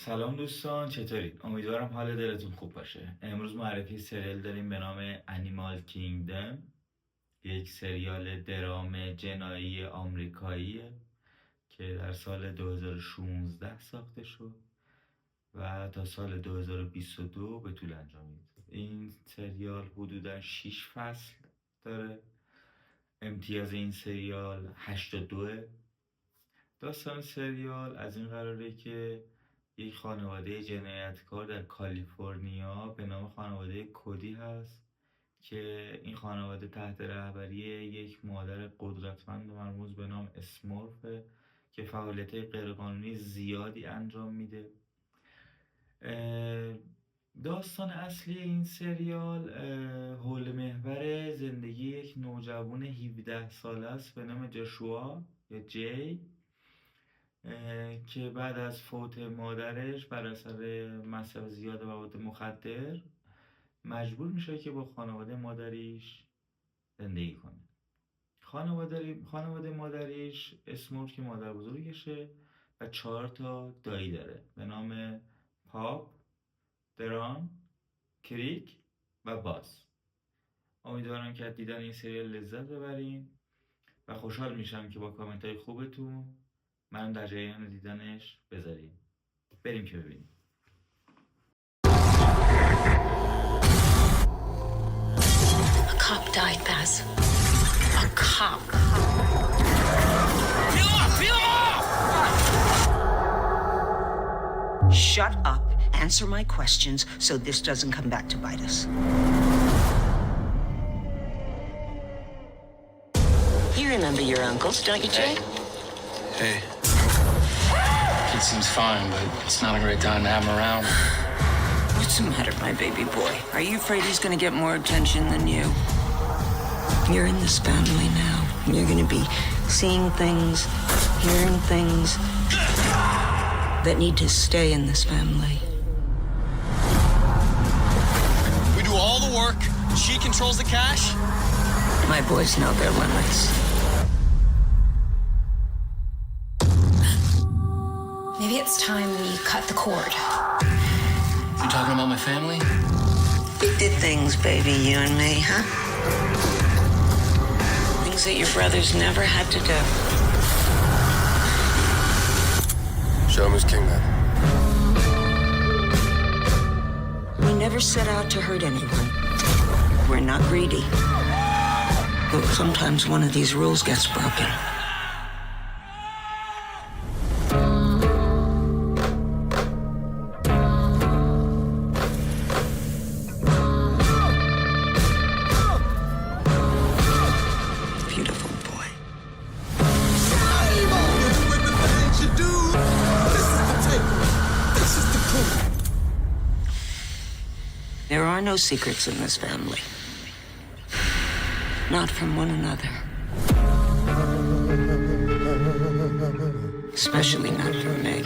سلام دوستان، چطورید؟ امیدوارم حال دلتون خوب باشه. امروز معرفی سریال داریم به نام انیمال کینگدم، یک سریال درام جنایی آمریکایی که در سال 2016 ساخته شد و تا سال 2022 به طول انجامید. این سریال حدوداً 6 فصل داره. امتیاز این سریال 82. داستان سریال از این قراره که یک خانواده جنایتکار در کالیفرنیا به نام خانواده کودی هست که این خانواده تحت رهبری یک مادر قدرتمند و مرموز به نام اسمرف که فعالیت غیرقانونی زیادی انجام میده. داستان اصلی این سریال حول محور زندگی یک نوجوان 17 ساله است به نام جاشوا یا جی که بعد از فوت مادرش بر اثر مصرف زیاد مواد مخدر مجبور میشه که با خانواده مادریش زندگی کنه. خانواده مادریش اسمرف که مادر بزرگشه و 4 تا دایی داره به نام پاپ، درام، کریک و باز. امیدوارم که از دیدن این سریال لذت ببرین و خوشحال میشم که با کامنت های خوبتون من در جریان دیدنش بذاریم. بریم که ببینیم. A cop died, Baz. A cop. Peel off! Peel off! Shut up, answer my questions so this doesn't come back to bite us. You remember your uncles, don't you, Jay? Hey. Kid seems fine, but it's not a great time to have him around. What's the matter, my baby boy? Are you afraid he's gonna get more attention than you? You're in this family now. You're gonna be seeing things, hearing things that need to stay in this family. We do all the work. She controls the cash. My boys know their limits. Maybe it's time we cut the cord. You talking about my family? We did things, baby, you and me, huh? Things that your brothers never had to do. Show him his kingdom. We never set out to hurt anyone. We're not greedy. But sometimes one of these rules gets broken. Beautiful boy. There are no secrets in this family. Not from one another. Especially not from me.